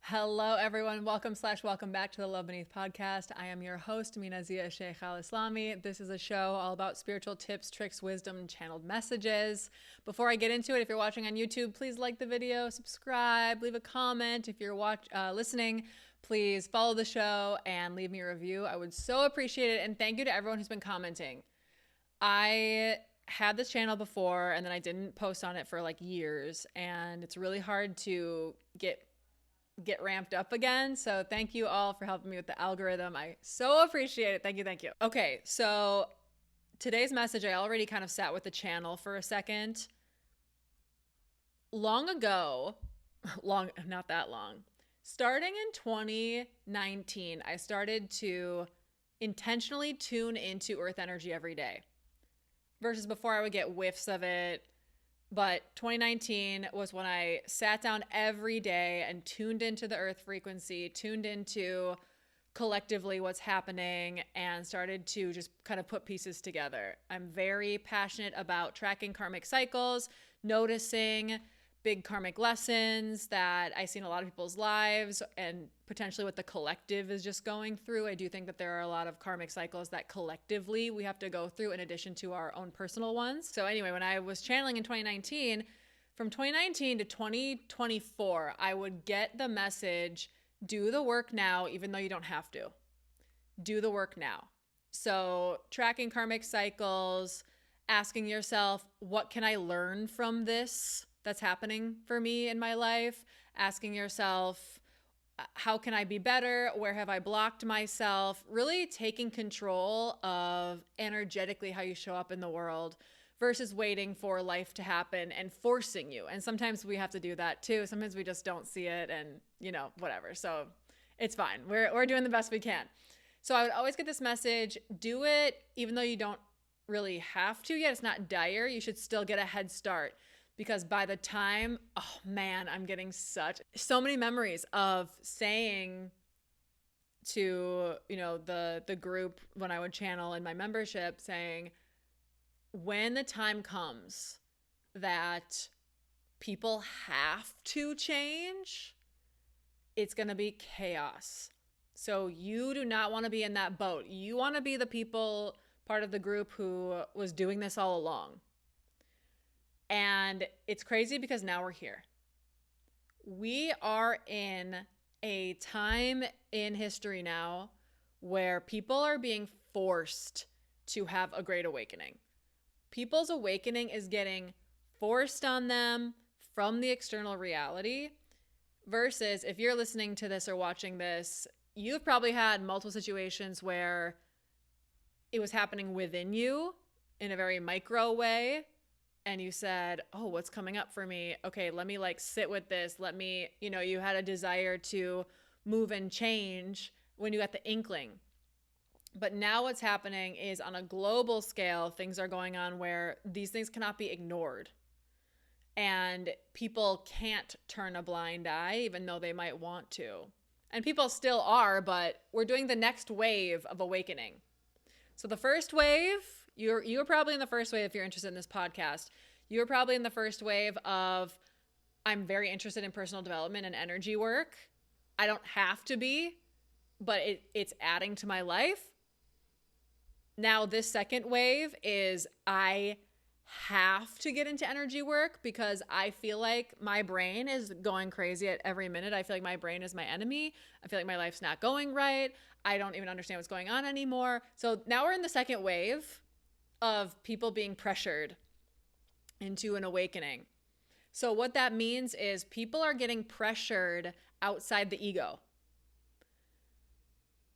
Hello, everyone. Welcome back to the Love Beneath podcast. I am your host, Mina Zia Sheikh Al Islami. This is a show all about spiritual tips, tricks, wisdom, and channeled messages. Before I get into it, if you're watching on YouTube, please like the video, subscribe, leave a comment. If you're listening, please follow the show and leave me a review. I would so appreciate it. And thank you to everyone who's been commenting. I had this channel before and then I didn't post on it for like years, and it's really hard to get ramped up again. So thank you all for helping me with the algorithm. I so appreciate it. Thank you. Thank you. Okay. So today's message, I already kind of sat with the channel for a second. Long ago, not that long, starting in 2019, I started to intentionally tune into earth energy every day versus before I would get whiffs of it. But 2019 was when I sat down every day and tuned into the earth frequency, tuned into collectively what's happening, and started to just kind of put pieces together. I'm very passionate about tracking karmic cycles, noticing big karmic lessons that I see in a lot of people's lives, and potentially what the collective is just going through. I do think that there are a lot of karmic cycles that collectively we have to go through in addition to our own personal ones. So anyway, when I was channeling in 2019, from 2019 to 2024, I would get the message, do the work now, even though you don't have to. Do the work now. So tracking karmic cycles, asking yourself, what can I learn from this that's happening for me in my life? Asking yourself, how can I be better? Where have I blocked myself? Really taking control of energetically how you show up in the world versus waiting for life to happen and forcing you. And sometimes we have to do that too. Sometimes we just don't see it and, whatever. So it's fine. We're doing the best we can. So I would always get this message, do it even though you don't really have to yet. It's not dire. You should still get a head start. Because by the time, oh man, I'm getting so many memories of saying to, the group when I would channel in my membership, saying, when the time comes that people have to change, it's going to be chaos. So you do not want to be in that boat. You want to be the people, part of the group who was doing this all along. And it's crazy because now we're here. We are in a time in history now where people are being forced to have a great awakening. People's awakening is getting forced on them from the external reality versus if you're listening to this or watching this, you've probably had multiple situations where it was happening within you in a very micro way. And you said, oh, what's coming up for me? Okay, let me sit with this. You had a desire to move and change when you got the inkling. But now what's happening is on a global scale, things are going on where these things cannot be ignored. And people can't turn a blind eye, even though they might want to. And people still are, but we're doing the next wave of awakening. So the first wave, you were probably in the first wave if you're interested in this podcast. You were probably in the first wave of, I'm very interested in personal development and energy work. I don't have to be, but it's adding to my life. Now this second wave is, I have to get into energy work because I feel like my brain is going crazy at every minute. I feel like my brain is my enemy. I feel like my life's not going right. I don't even understand what's going on anymore. So now we're in the second wave of people being pressured into an awakening. So what that means is people are getting pressured outside the ego.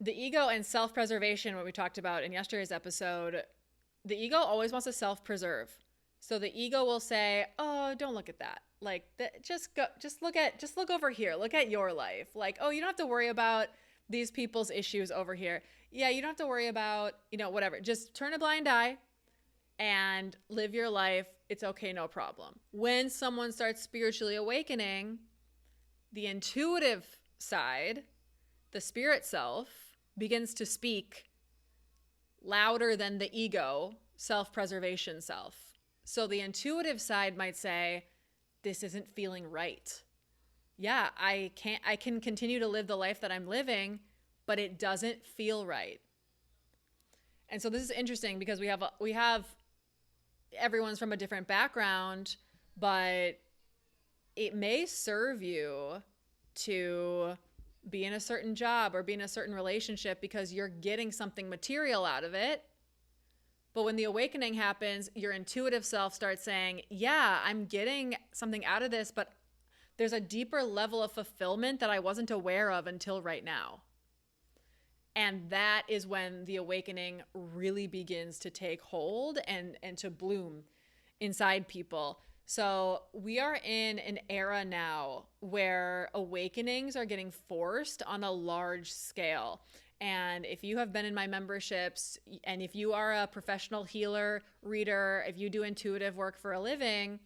The ego and self-preservation, what we talked about in yesterday's episode, the ego always wants to self-preserve. So the ego will say, oh, don't look at that. Just look over here. Look at your life. Oh, you don't have to worry about these people's issues over here. Yeah, you don't have to worry about, whatever. Just turn a blind eye and live your life. It's okay, no problem. When someone starts spiritually awakening, the intuitive side, the spirit self, begins to speak louder than the ego, self-preservation self. So the intuitive side might say, this isn't feeling right. yeah, I can continue to live the life that I'm living, but it doesn't feel right. And so this is interesting because we have everyone's from a different background, but it may serve you to be in a certain job or be in a certain relationship because you're getting something material out of it. But when the awakening happens, your intuitive self starts saying, yeah, I'm getting something out of this, but there's a deeper level of fulfillment that I wasn't aware of until right now. And that is when the awakening really begins to take hold and to bloom inside people. So we are in an era now where awakenings are getting forced on a large scale. And if you have been in my memberships, and if you are a professional healer, reader, if you do intuitive work for a living,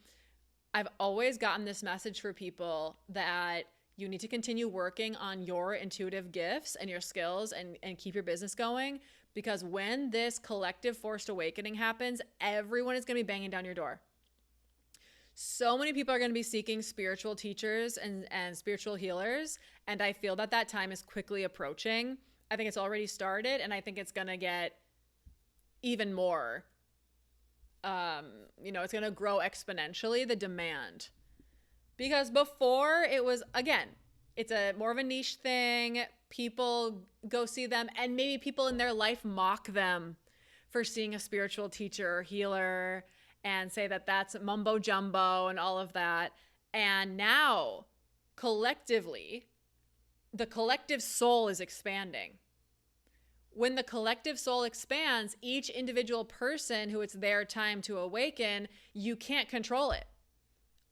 I've always gotten this message for people that you need to continue working on your intuitive gifts and your skills and keep your business going. Because when this collective forced awakening happens, everyone is going to be banging down your door. So many people are going to be seeking spiritual teachers and spiritual healers. And I feel that that time is quickly approaching. I think it's already started, and I think it's going to get even more. It's going to grow exponentially, the demand. Because before it was, again, it's a more of a niche thing. People go see them, and maybe people in their life mock them for seeing a spiritual teacher or healer and say that that's mumbo jumbo and all of that. And now, collectively, the collective soul is expanding. When the collective soul expands, each individual person who it's their time to awaken, you can't control it.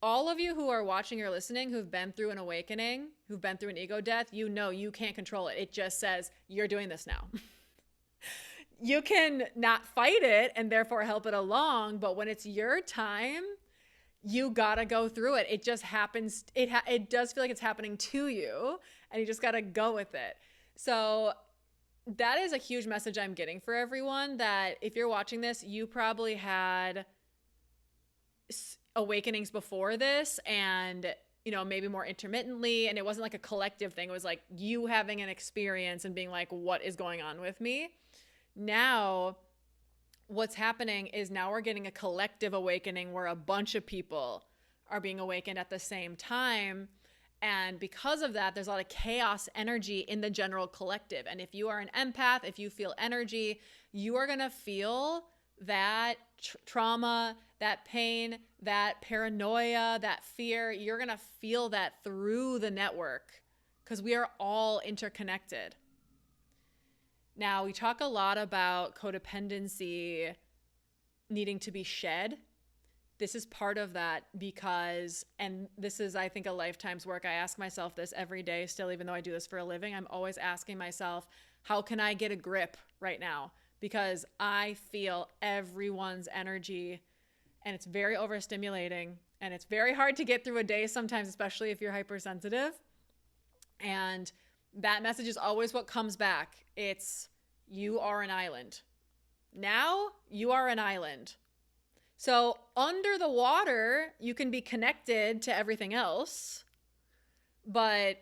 All of you who are watching or listening who've been through an awakening, who've been through an ego death, you know you can't control it. It just says, you're doing this now. You can not fight it and therefore help it along, but when it's your time, you gotta go through it. It just happens. It does feel like it's happening to you, and you just gotta go with it. So that is a huge message I'm getting for everyone, that if you're watching this, you probably had awakenings before this, and maybe more intermittently, and it wasn't like a collective thing. It was like you having an experience and being like, what is going on with me? Now, what's happening is now we're getting a collective awakening where a bunch of people are being awakened at the same time. And because of that, there's a lot of chaos energy in the general collective. And if you are an empath, if you feel energy, you are going to feel that trauma, that pain, that paranoia, that fear. You're going to feel that through the network because we are all interconnected. Now, we talk a lot about codependency needing to be shed. This is part of that because, and this is, I think, a lifetime's work. I ask myself this every day still, even though I do this for a living. I'm always asking myself, how can I get a grip right now? Because I feel everyone's energy, and it's very overstimulating, and it's very hard to get through a day sometimes, especially if you're hypersensitive. And that message is always what comes back. It's, you are an island. Now you are an island. So under the water, you can be connected to everything else, but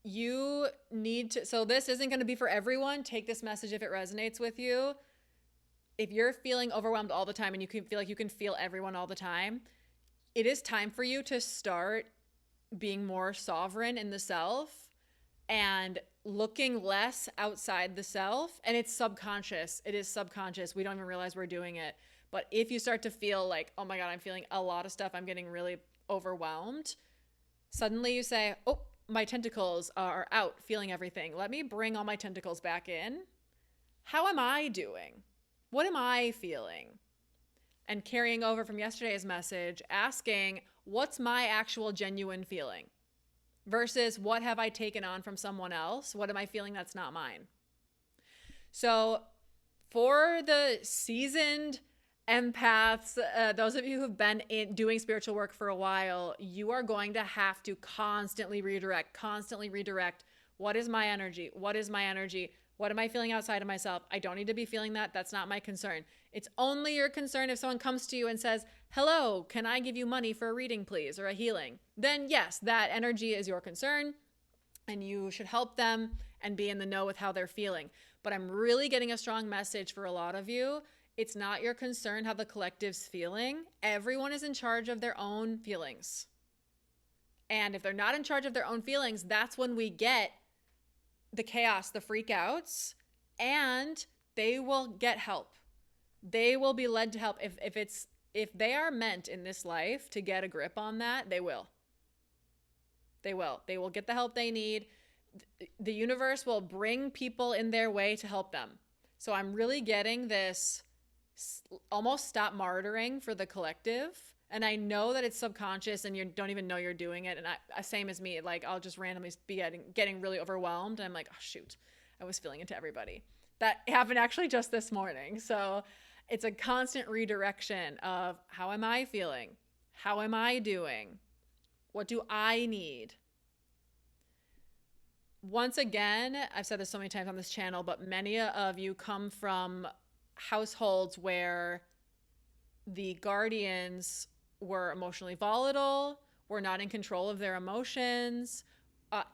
you need to, so this isn't going to be for everyone. Take this message if it resonates with you. If you're feeling overwhelmed all the time and you can feel like you can feel everyone all the time, it is time for you to start being more sovereign in the self and looking less outside the self. And it's subconscious. It is subconscious. We don't even realize we're doing it. But if you start to feel like, oh my God, I'm feeling a lot of stuff, I'm getting really overwhelmed, suddenly you say, oh, my tentacles are out, feeling everything. Let me bring all my tentacles back in. How am I doing? What am I feeling? And carrying over from yesterday's message, asking, what's my actual genuine feeling? Versus what have I taken on from someone else? What am I feeling that's not mine? So for the seasoned empaths, those of you who've been doing spiritual work for a while, you are going to have to constantly redirect. What is my energy? What is my energy? What am I feeling outside of myself? I don't need to be feeling that. That's not my concern. It's only your concern if someone comes to you and says, hello, can I give you money for a reading, please, or a healing? Then yes, that energy is your concern and you should help them and be in the know with how they're feeling. But I'm really getting a strong message for a lot of you. It's not your concern how the collective's feeling. Everyone is in charge of their own feelings. And if they're not in charge of their own feelings, that's when we get the chaos, the freakouts, and they will get help. They will be led to help. If they are meant in this life to get a grip on that, they will. They will. They will get the help they need. The universe will bring people in their way to help them. So I'm really getting this almost stop martyring for the collective. And I know that it's subconscious and you don't even know you're doing it. And same as me, like I'll just randomly be getting really overwhelmed. And I'm like, oh shoot, I was feeling into everybody. That happened actually just this morning. So it's a constant redirection of how am I feeling? How am I doing? What do I need? Once again, I've said this so many times on this channel, but many of you come from households where the guardians were emotionally volatile, were not in control of their emotions,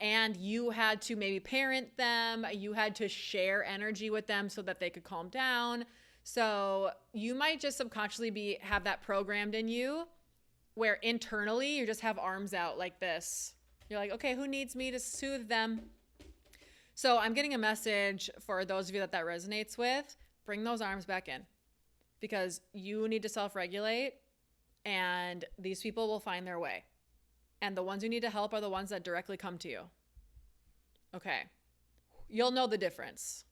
and you had to maybe parent them. You had to share energy with them so that they could calm down. So you might just subconsciously have that programmed in you where internally you just have arms out like this. You're like, okay, who needs me to soothe them? So I'm getting a message for those of you that resonates with. Bring those arms back in because you need to self-regulate and these people will find their way. And the ones who need to help are the ones that directly come to you. Okay. You'll know the difference.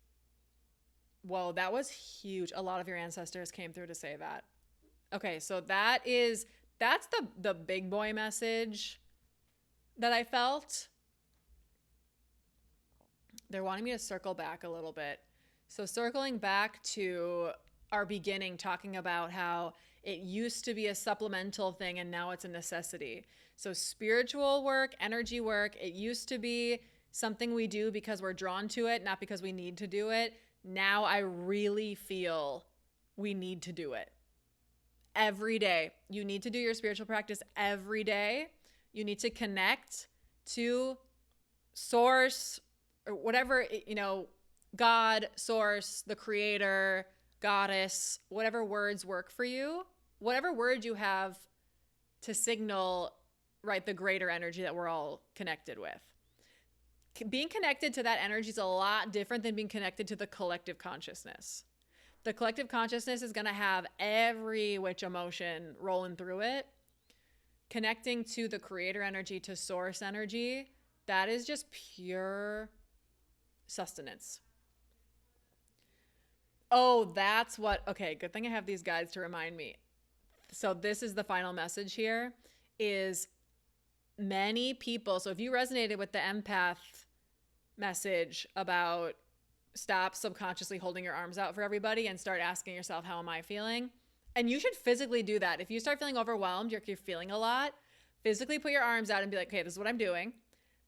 Whoa, that was huge. A lot of your ancestors came through to say that. Okay, so that's the big boy message that I felt. They're wanting me to circle back a little bit. So circling back to our beginning, talking about how it used to be a supplemental thing and now it's a necessity. So spiritual work, energy work, it used to be something we do because we're drawn to it, not because we need to do it. Now I really feel we need to do it. Every day. You need to do your spiritual practice every day. You need to connect to source or whatever, God, source, the creator, goddess, whatever words work for you, whatever word you have to signal, right, the greater energy that we're all connected with. Being connected to that energy is a lot different than being connected to the collective consciousness. The collective consciousness is going to have every which emotion rolling through it. Connecting to the creator energy, to source energy, that is just pure sustenance. Oh, that's what, okay, good thing I have these guides to remind me. So this is the final message here, is many people, so if you resonated with the empath message about stop subconsciously holding your arms out for everybody and start asking yourself, how am I feeling? And you should physically do that. If you start feeling overwhelmed, you're feeling a lot, physically put your arms out and be like, okay, this is what I'm doing.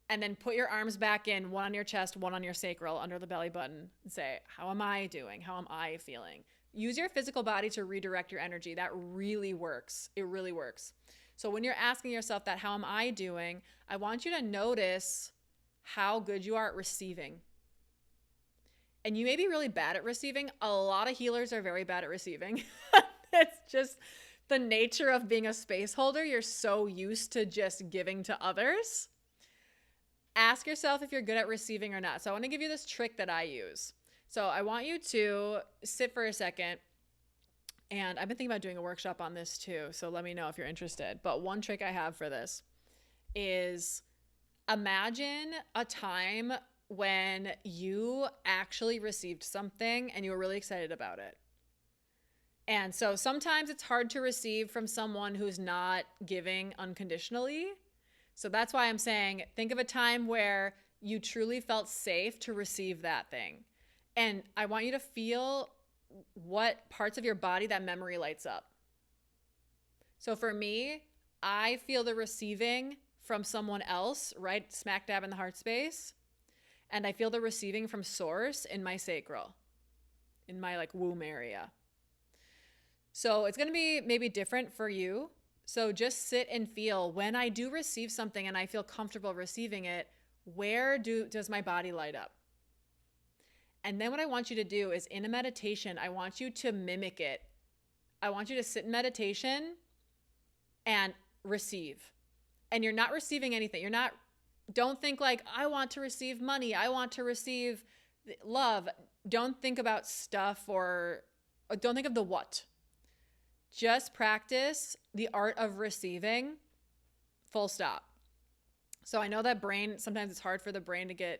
And then put your arms back in, one on your chest, one on your sacral, under the belly button, and say, how am I doing? How am I feeling? Use your physical body to redirect your energy. That really works. It really works. So when you're asking yourself that, how am I doing? I want you to notice how good you are at receiving. And you may be really bad at receiving. A lot of healers are very bad at receiving. It's just the nature of being a space holder. You're so used to just giving to others. Ask yourself if you're good at receiving or not. So I want to give you this trick that I use. So I want you to sit for a second. And I've been thinking about doing a workshop on this too. So let me know if you're interested. But one trick I have for this is imagine a time when you actually received something and you were really excited about it. And so sometimes it's hard to receive from someone who's not giving unconditionally. So that's why I'm saying, think of a time where you truly felt safe to receive that thing. And I want you to feel what parts of your body that memory lights up. So for me, I feel the receiving from someone else, right smack dab in the heart space. And I feel the receiving from source in my sacral, in my like womb area. So it's going to be maybe different for you. So just sit and feel when I do receive something and I feel comfortable receiving it, where does my body light up? And then what I want you to do is in a meditation, I want you to mimic it. I want you to sit in meditation and receive. And you're not receiving anything. Don't think like, I want to receive money. I want to receive love. Don't think about stuff or don't think of the what. Just practice the art of receiving, full stop. So I know that sometimes it's hard for the brain to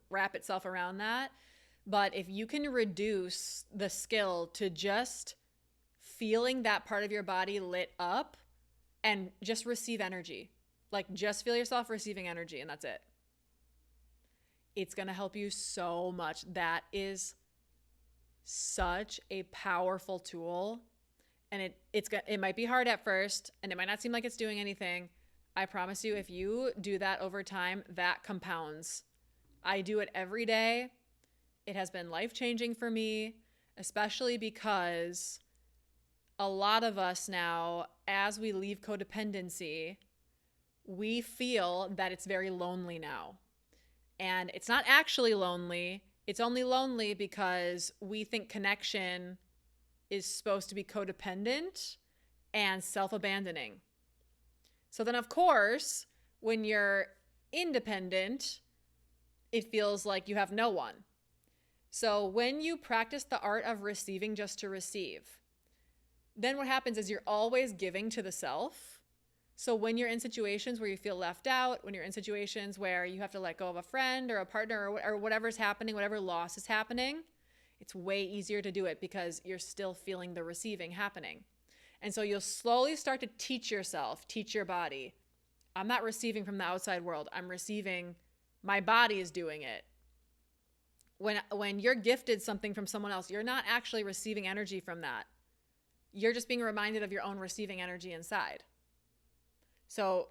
wrap itself around that. But if you can reduce the skill to just feeling that part of your body lit up and just receive energy, like just feel yourself receiving energy and that's it. It's going to help you so much. That is such a powerful tool. And it might be hard at first and it might not seem like it's doing anything. I promise you, if you do that over time, that compounds. I do it every day. It has been life-changing for me, especially because a lot of us now, as we leave codependency, we feel that it's very lonely now. And it's not actually lonely. It's only lonely because we think connection is supposed to be codependent and self-abandoning. So then, of course, when you're independent, it feels like you have no one. So when you practice the art of receiving just to receive, then what happens is you're always giving to the self. So when you're in situations where you feel left out, when you're in situations where you have to let go of a friend or a partner or whatever's happening, whatever loss is happening, it's way easier to do it because you're still feeling the receiving happening. And so you'll slowly start to teach your body, I'm not receiving from the outside world. I'm receiving, my body is doing it. When you're gifted something from someone else, you're not actually receiving energy from that. You're just being reminded of your own receiving energy inside. So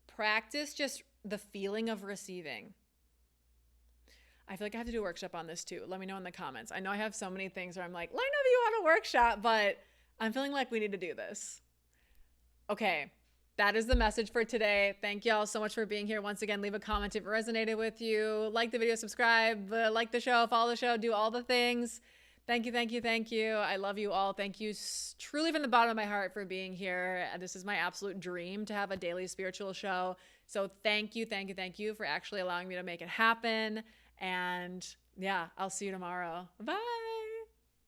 practice just the feeling of receiving. I feel like I have to do a workshop on this too. Let me know in the comments. I know I have so many things where I'm like, let me know if you want a workshop, but I'm feeling like we need to do this. Okay. That is the message for today. Thank you all so much for being here. Once again, leave a comment if it resonated with you. Like the video, subscribe, like the show, follow the show, do all the things. Thank you, thank you, thank you. I love you all. Thank you truly from the bottom of my heart for being here. This is my absolute dream to have a daily spiritual show. So thank you, thank you, thank you for actually allowing me to make it happen. And yeah, I'll see you tomorrow. Bye.